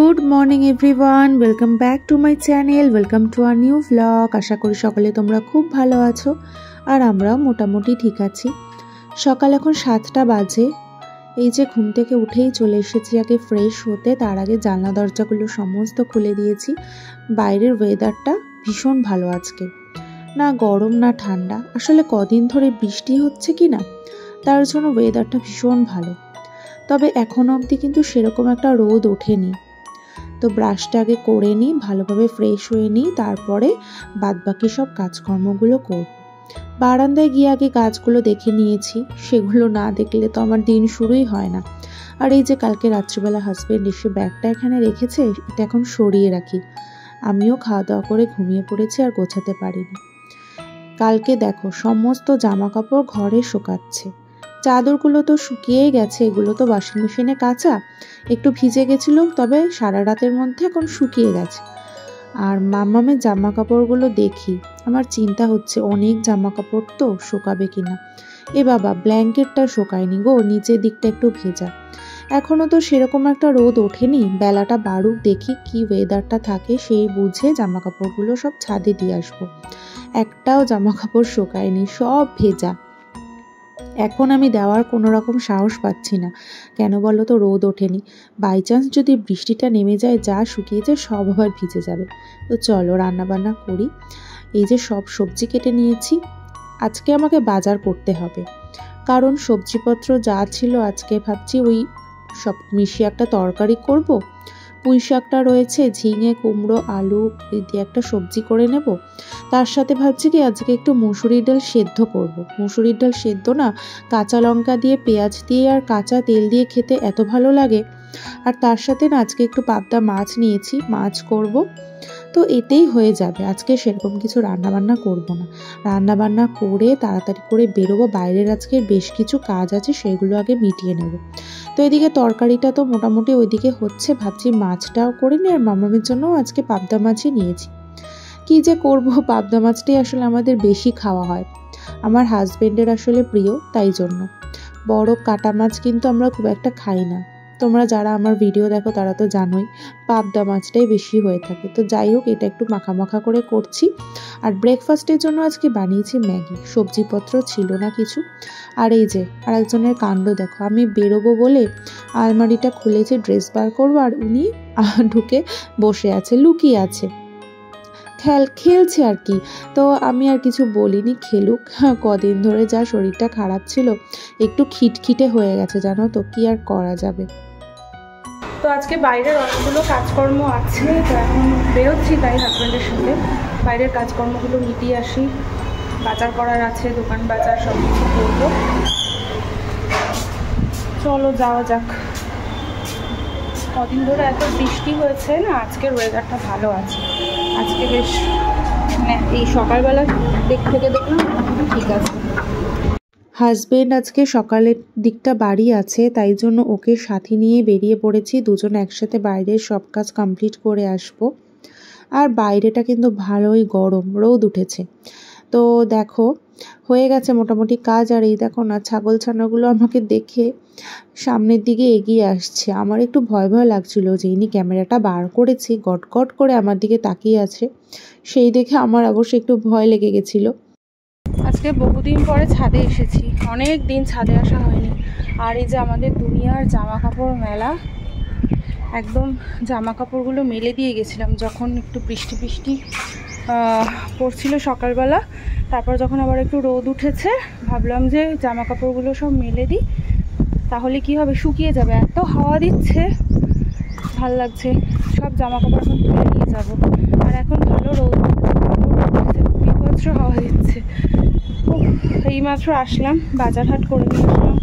Good morning everyone, welcome back to my channel, welcome to a new vlog. আশা করি সকলে তোমরা খুব ভালো আছো আর আমরাও মোটামুটি ঠিক আছি। সকাল এখন 7টা বাজে। এই যে ঘুম থেকে উঠেই চলে এসেছি আগে ফ্রেশ হতে, তার আগে জানলা দরজাগুলো সমস্ত খুলে দিয়েছি। বাইরের ওয়েদারটা ভীষণ ভালো আজকে, না গরম না ঠান্ডা। আসলে কদিন ধরে বৃষ্টি হচ্ছে কি না, তার জন্য ওয়েদারটা ভীষণ ভালো। তবে এখনও অবধি কিন্তু সেরকম একটা রোদ ওঠেনি। তো ব্রাশটা আগে করে নিই, ভালোভাবে ফ্রেশ হয়ে নিই, তারপরে বাদবাকি সব কাজকর্মগুলো করব। বারান্দায় গিয়ে আগে গাছগুলো দেখে নিয়েছি, সেগুলো না দেখলে তো আমার দিন শুরুই হয় না। আর এই যে কালকে রাত্রিবেলা হাজব্যান্ড এসে ব্যাগটা এখানে রেখেছে, এটা এখন সরিয়ে রাখি। আমিও খাওয়া দাওয়া করে ঘুমিয়ে পড়েছি আর গোছাতে পারিনি। কালকে দেখো সমস্ত জামা কাপড় ঘরে শুকাচ্ছে। চাদরগুলো তো শুকিয়েই গেছে, এগুলো তো ওয়াশিং মেশিনে কাচা, একটু ভিজে গেছিলো, তবে সারা রাতের মধ্যে এখন শুকিয়ে গেছে। আর মাম্মামের জামা কাপড়গুলো দেখি, আমার চিন্তা হচ্ছে অনেক জামা কাপড় তো শুকাবে কিনা। এ বাবা, ব্ল্যাঙ্কেটটা শুকায়নি গো, নিচের দিকটা একটু ভেজা। এখনও তো সেরকম একটা রোদ ওঠেনি, বেলাটা বাড়ুক, দেখি কি ওয়েদারটা থাকে, সেই বুঝে জামা কাপড়গুলো সব ছাদে দিয়ে আসবো। একটাও জামা কাপড় শুকায়নি, সব ভেজা। এখন আমি দেওয়ার কোনো রকম সাহস পাচ্ছি না, কেন বলো তো, রোদ ওঠেনি। বাই চান্স যদি বৃষ্টিটা নেমে যায়, যা শুকিয়েছে সব আবার ভিজে যাবে। তো চলো রান্নাবান্না করি। এই যে সব সবজি কেটে নিয়েছি, আজকে আমাকে বাজার করতে হবে, কারণ সবজিপত্র যা ছিল আজকে ভাবছি ওই সব মিশিয়ে একটা তরকারি করব। পুঁই শাকটা রয়েছে, ঝিঙে কুমড়ো আলু দিয়ে একটা সবজি করে নেব। তার সাথে ভাবছি কি আজকে একটু মুসুরির ডাল সেদ্ধ করব। মুসুরির ডাল সেদ্ধ না কাঁচা লঙ্কা দিয়ে, পেঁয়াজ দিয়ে আর কাঁচা তেল দিয়ে খেতে এত ভালো লাগে। আর তার সাথে না আজকে একটু পাবদা মাছ নিয়েছি, মাছ করব। তো এতেই হয়ে যাবে, আজকে সেরকম কিছু রান্নাবান্না করব না। রান্নাবান্না করে তাড়াতাড়ি করে বেরোবো, বাইরের আজকে বেশ কিছু কাজ আছে, সেগুলো আগে মিটিয়ে নেব। তো এদিকে তরকারিটা তো মোটামুটি ওইদিকে হচ্ছে, ভাবছি মাছটাও করে নিই। আর মামামের জন্য আজকে পাবদা মাছই নিয়েছি। কি যে করব, পাবদা মাছটাই আসলে আমাদের বেশি খাওয়া হয়, আমার হাজবেন্ডের আসলে প্রিয়, তাই জন্য। বড় কাটা মাছ কিন্তু আমরা খুব একটা খাই না। তোমরা যারা আমার ভিডিও দেখো তারা তো জানোই, পাবদা মাছটাই বেশি হয়ে থাকে। তো যাই হোক, এটা একটু মাখা মাখা করে করছি। আর ব্রেকফাস্টের জন্য আজকে বানিয়েছি ম্যাগি, সবজিপত্র ছিল না কিছু। আর এই যে আরেকজনের কাণ্ড দেখো, আমি বেরোবো বলে আলমারিটা খুলেছে, ড্রেস বার করবো, আর উনি ঢুকে বসে আছে, লুকিয়ে আছে, খেলছে আর কি। তো আমি আর কিছু বলিনি, খেলুক। কদিন ধরে যা শরীরটা খারাপ ছিল, একটু খিটখিটে হয়ে গেছে জানো তো, কি আর করা যাবে। তো আজকে বাইরের অনেকগুলো কাজকর্ম আছে, তো এখন বেরোচ্ছি তাই হাজব্যান্ডের সাথে বাইরের কাজকর্মগুলো মিটিয়ে আসি। বাজার করার আছে, দোকান বাজার সব কিছু করবো। চলো যাওয়া যাক। কদিন ধরে এত বৃষ্টি হয়েছে না, আজকের ওয়েদারটা ভালো আছে। আজকে বেশ এই সকালবেলার দিক থেকে দেখলাম ঠিক আছে। হাজবেন্ড আজকে সকালের দিকটা বাড়ি আছে, তাই জন্য ওকে সাথে নিয়ে বেরিয়ে পড়েছি, দুজন একসাথে বাইরের সব কাজ কমপ্লিট করে আসবো। আর বাইরেটা কিন্তু ভালোই গরম, রোদ উঠেছে। তো দেখো হয়ে গেছে মোটামুটি কাজ। আর এই দেখো না, ছাগল ছানাগুলো আমাকে দেখে সামনের দিকে এগিয়ে আসছে। আমার একটু ভয় ভয় লাগছিল, যে ইনি ক্যামেরাটা বার করেছি, গট গট করে আমার দিকে তাকিয়ে আছে, সেই দেখে আমার অবশ্য একটু ভয় লেগে গেছিলো। আজকে বহুদিন পরে ছাদে এসেছি, অনেক দিন ছাদে আসা হয়নি। আর এই যে আমাদের দুনিয়ার জামা কাপড় মেলা, একদম জামা কাপড়গুলো মেলে দিয়ে গেছিলাম যখন একটু বৃষ্টি পড়ছিল সকালবেলা। তারপর যখন আবার একটু রোদ উঠেছে, ভাবলাম যে জামা কাপড়গুলো সব মেলে দিই, তাহলে কি হবে, শুকিয়ে যাবে। এত হাওয়া দিচ্ছে, ভাল লাগছে। সব জামা কাপড় এখন তুলে নিয়ে যাবো। আর এখন ভালো রোদ উঠেছে, বিভৎস হাওয়া দিচ্ছে। এইমাত্র আসলাম, বাজার হাট করে নিয়ে আসলাম।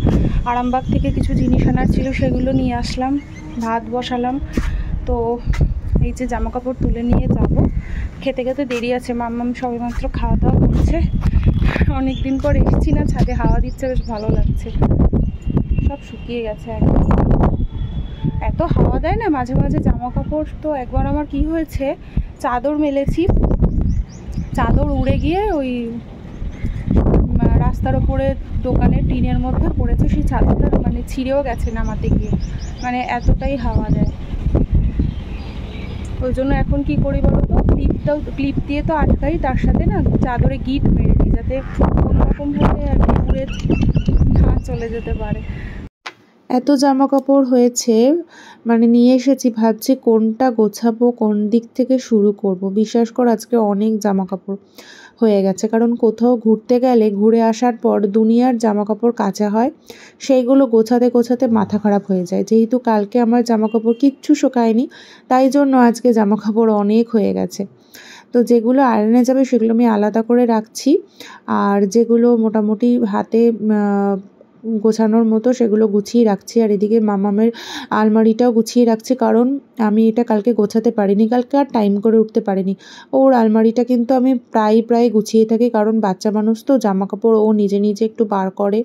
আরামবাগ থেকে কিছু জিনিস আনার ছিল, সেগুলো নিয়ে আসলাম, ভাত বসালাম। তো এই যে জামা কাপড় তুলে নিয়ে যাব, খেতে খেতে দেরি আছে। মাম্মাম সবেমাত্র খাওয়া দাওয়া করছে, অনেক দিন পর এসেছি না ছাদে, হাওয়া দিচ্ছে, বেশ ভালো লাগছে। সব শুকিয়ে গেছে একদম, এত হাওয়া দেয় না মাঝে মাঝে জামা কাপড়। তো একবার আমার কি হয়েছে, চাদর মেলেছি, চাদর উড়ে গিয়ে ওই রাস্তার ওপরে দোকানের টিনের মধ্যে পড়েছে, সেই চাদরটা মানে ছিঁড়েও গেছে নামাতে গিয়ে, মানে এতটাই হাওয়া দেয়। ওই জন্য এখন কি করি বলো তো, ক্লিপ দিয়ে তো আটকাই, তার সাথে না চাদরে গিট মেরে দিই, যাতে কোনোরকমভাবে আর কি উড়ে না চলে যেতে পারে। এত জামা কাপড় হয়েছে, মানে নিয়ে এসেছি, ভাবছি কোনটা গোছাবো, কোন দিক থেকে শুরু করব। বিশ্বাস কর আজকে অনেক জামা কাপড় হয়ে গেছে, কারণ কোথাও ঘুরতে গেলে ঘুরে আসার পর দুনিয়ার জামা কাপড় কাচা হয়, সেইগুলো গোছাতে গোছাতে মাথা খারাপ হয়ে যায়। যেহেতু কালকে আমার জামা কাপড় কিচ্ছু শুকায়নি, তাই জন্য আজকে জামা কাপড় অনেক হয়ে গেছে। তো যেগুলো আয়রনে যাবে সেগুলো আমি আলাদা করে রাখছি, আর যেগুলো মোটামুটি হাতে গোছানোর মতো সেগুলো গুছিয়ে রাখছি। আর এদিকে মামামের আলমারিটাও গুছিয়ে রাখছি, কারণ আমি এটা কালকে গোছাতে পারিনি, কালকে আর টাইম করে উঠতে পারিনি। ওর আলমারিটা কিন্তু আমি প্রায় গুছিয়ে থাকি, কারণ বাচ্চা মানুষ তো জামা কাপড় ও নিজে নিজে একটু বার করে,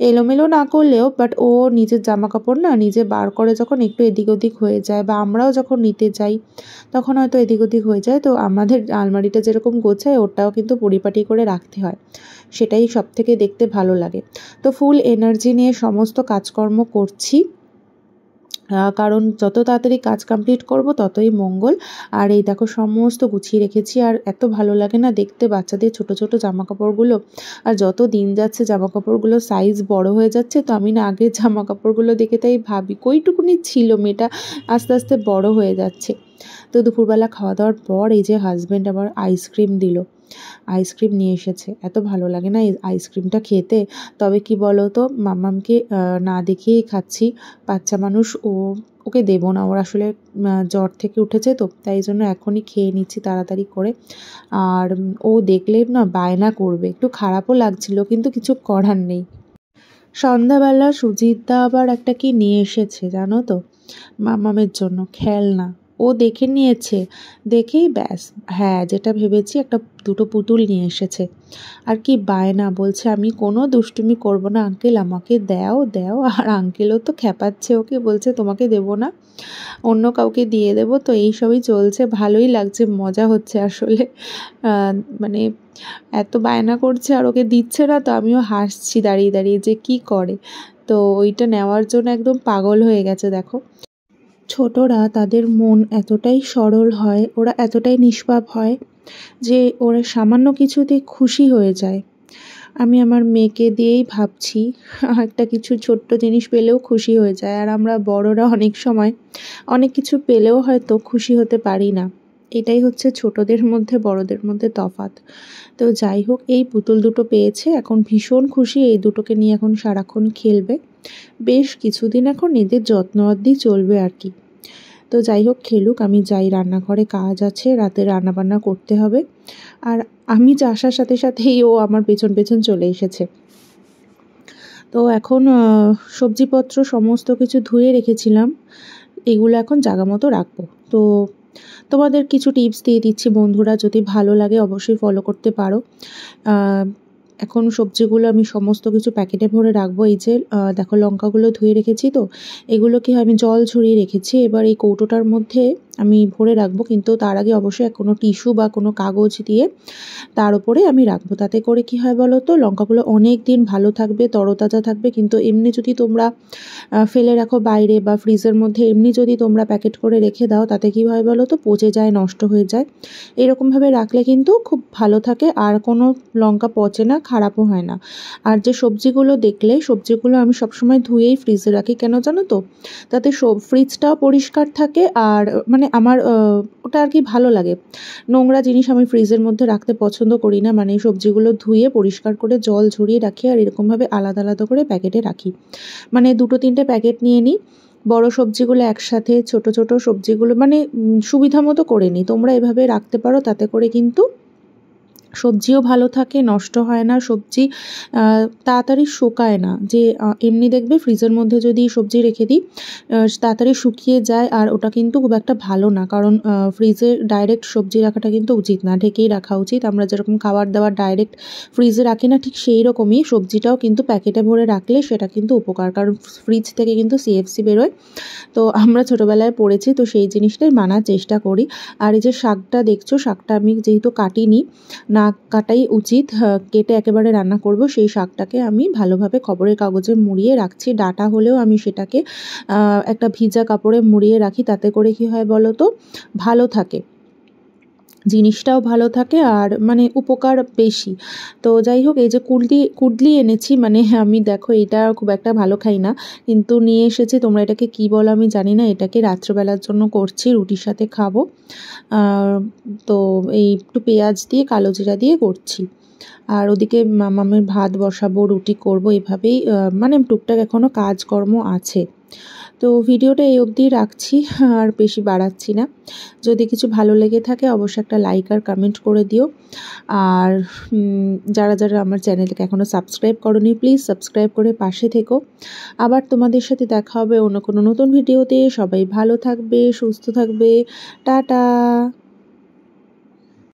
এলোমেলো না করলেও, বাট ও নিজের জামা কাপড় না নিজে বার করে যখন একটু এদিক ওদিক হয়ে যায়, বা আমরাও যখন নিতে যাই তখন হয়তো এদিক ওদিক হয়ে যায়, তো আমাদের আলমারিটা যেরকম গোছায় ওটাও কিন্তু পরিপাটি করে রাখতে হয়, সেটাই সব থেকে দেখতে ভালো লাগে। তো ফুল এনার্জি নিয়ে সমস্ত কাজকর্ম করছি, কারণ যত তাড়াতাড়ি কাজ কমপ্লিট করব ততই মঙ্গল। আর এই দেখো সমস্ত গুছিয়ে রেখেছি, আর এত ভালো লাগে না দেখতে বাচ্চাদের ছোট ছোট জামা কাপড়গুলো। আর যত দিন যাচ্ছে জামা কাপড়গুলো সাইজ বড় হয়ে যাচ্ছে, তো আমি না আগের জামা কাপড়গুলো দেখে তাই ভাবি কইটুকুনি ছিল, মেয়েটা আস্তে আস্তে বড় হয়ে যাচ্ছে। তো দুপুরবেলা খাওয়া দাওয়ার পর এই যে হাজব্যান্ড আবার আইসক্রিম দিল, আইসক্রিম নিয়ে এসেছে। এত ভালো লাগে না এই আইসক্রিমটা খেতে। তবে কি বলো তো, মাম্মামকে না দেখিয়েই খাচ্ছি, বাচ্চা মানুষ, ওকে দেবো না, ওর আসলে জ্বর থেকে উঠেছে, তো তাই জন্য এখনই খেয়ে নিচ্ছি তাড়াতাড়ি করে। আর ও দেখলে না বায়না করবে, একটু খারাপও লাগছিল, কিন্তু কিছু করার নেই। সন্ধ্যাবেলা সুজিতদা আবার একটা কি নিয়ে এসেছে জানো তো, মামামের জন্য খেলনা। ও দেখে নিয়েছে, দেখেই ব্যাস, হ্যাঁ যেটা ভেবেছি, একটা দুটো পুতুল নিয়ে এসেছে। আর কি বায়না, বলছে আমি কোনো দুষ্টুমি করব না আঙ্কেল, আমাকে দাও দাও। আর আঙ্কেলও তো খেপাচ্ছে ওকে, বলছে তোমাকে দেবো না, অন্য কাউকে দিয়ে দেবো। তো এইসবই চলছে, ভালোই লাগছে, মজা হচ্ছে আসলে। মানে এত বায়না করছে আর ওকে দিচ্ছে না, তো আমিও হাসছি দাঁড়িয়ে দাঁড়িয়ে যে কি করে। তো ওইটা নেওয়ার জন্য একদম পাগল হয়ে গেছে। দেখো ছোটরা, তাদের মন এতটাই সরল হয়, ওরা এতটাই নিষ্পাপ হয় যে ওরা সামান্য কিছুতে খুশি হয়ে যায়। আমি আমার মেয়েকে দিয়েই ভাবছি, একটা কিছু ছোট্ট জিনিস পেলেও খুশি হয়ে যায়, আর আমরা বড়রা অনেক সময় অনেক কিছু পেলেও হয়তো খুশি হতে পারি না। এটাই হচ্ছে ছোটদের মধ্যে বড়দের মধ্যে তফাৎ। তো যাই হোক, এই পুতুল দুটো পেয়েছে, এখন ভীষণ খুশি, এই দুটোকে নিয়ে এখন সারাক্ষণ খেলবে, বেশ কিছুদিন এখন এদের যত্ন আদি চলবে আর কি। তো যাই হোক, খেলুক, আমি যাই, রান্নাঘরে কাজ আছে, রাতে রান্নাবান্না করতে হবে। আর আমি আসার সাথে সাথেই ও আমার পেছন পেছন চলে এসেছে। তো এখন সবজিপত্র সমস্ত কিছু ধুয়ে রেখেছিলাম, এগুলো এখন জায়গা মতো রাখবো। তো তোমাদের কিছু টিপস দিয়ে দিচ্ছি বন্ধুরা, যদি ভালো লাগে অবশ্যই ফলো করতে পারো। এখন সবজিগুলো আমি সমস্ত কিছু প্যাকেটে ভরে রাখবো। এই যে দেখো লঙ্কাগুলো ধুয়ে রেখেছি, তো এগুলো কি হয়, আমি জল ছড়িয়ে রেখেছি, এবার এই কৌটোটার মধ্যে আমি ভরে রাখবো, কিন্তু তার আগে অবশ্যই কোনো টিস্যু বা কোনো কাগজ দিয়ে তার উপরে আমি রাখবো। তাতে করে কি হয় বলো তো, লঙ্কাগুলো অনেক দিন ভালো থাকবে, তরতাজা থাকবে। কিন্তু এমনি যদি তোমরা ফেলে রাখো বাইরে বা ফ্রিজের মধ্যে, এমনি যদি তোমরা প্যাকেট করে রেখে দাও, তাতে কী হয় বলো তো, পচে যায়, নষ্ট হয়ে যায়। এরকমভাবে রাখলে কিন্তু খুব ভালো থাকে, আর কোনো লঙ্কা পচে না, খারাপও হয় না। আর যে সবজিগুলো দেখলে, সবজিগুলো আমি সবসময় ধুয়েই ফ্রিজে রাখি, কেন জানো তো, তাতে ফ্রিজটাও পরিষ্কার থাকে, আর মানে আমার ওটা আর কি ভালো লাগে। নোংরা জিনিস আমি ফ্রিজের মধ্যে রাখতে পছন্দ করি না, মানে সবজিগুলো ধুয়ে পরিষ্কার করে জল ঝরিয়ে রাখি, আর এরকমভাবে আলাদা আলাদা করে প্যাকেটে রাখি। মানে 2-3টে প্যাকেট নিয়ে নিই, বড় সবজিগুলো একসাথে, ছোট ছোট সবজিগুলো মানে সুবিধা মতো করে নিই। তোমরা এভাবে রাখতে পারো, তাতে করে কিন্তু সবজিও ভালো থাকে, নষ্ট হয় না, সবজি তাড়াতাড়ি শুকায় না। যে এমনি দেখবে ফ্রিজের মধ্যে যদি সবজি রেখে দিই তাড়াতাড়ি শুকিয়ে যায়, আর ওটা কিন্তু খুব একটা ভালো না, কারণ ফ্রিজে ডাইরেক্ট সবজি রাখাটা কিন্তু উচিত না, ঢেকেই রাখা উচিত। আমরা যেরকম খাবার দাবার ডাইরেক্ট ফ্রিজে রাখি না, ঠিক সেই রকমই সবজিটাও কিন্তু প্যাকেটে ভরে রাখলে সেটা কিন্তু উপকার, কারণ ফ্রিজ থেকে কিন্তু CFC বেরোয়। তো আমরা ছোটোবেলায় পড়েছি, তো সেই জিনিসটাই মানার চেষ্টা করি। আর এই যে শাকটা দেখছো, শাকটা আমি যেহেতু কাটিনি, না না কাটাই উচিত, কেটে একেবারে রান্না করব। সেই শাকটাকে আমি ভালোভাবে খবরের কাগজে মুড়িয়ে রাখছি। ডাঁটা হলেও আমি সেটাকে একটা ভিজা কাপড়ে মুড়িয়ে রাখি, তাতে করে কি হয় বলো তো, ভালো থাকে, জিনিসটাও ভালো থাকে আর মানে উপকার বেশি। তো যাই হোক, এই যে কুদলি এনেছি, মানে আমি দেখো এটা খুব একটা ভালো খাই না, কিন্তু নিয়ে এসেছি। তোমরা এটাকে কি বলো আমি জানি না। এটাকে রাত্রেবেলার জন্য করছি, রুটির সাথে খাবো। তো এই একটু পেঁয়াজ দিয়ে কালো জিরা দিয়ে করছি। আর ওদিকে মামামের ভাত বসাবো, রুটি করব, এভাবেই মানে টুকটাক এখনও কাজকর্ম আছে। তো ভিডিওটা এই অবধি রাখছি, আর বেশি বাড়াচ্ছি না। যদি কিছু ভালো লেগে থাকে অবশ্যই একটা লাইক আর কমেন্ট করে দিও। আর যারা যারা আমার চ্যানেলকে এখনও সাবস্ক্রাইব করোনি, প্লিজ সাবস্ক্রাইব করে পাশে থেকো। আবার তোমাদের সাথে দেখা হবে অন্য কোনো নতুন ভিডিওতে। সবাই ভালো থাকবে, সুস্থ থাকবে। টাটা।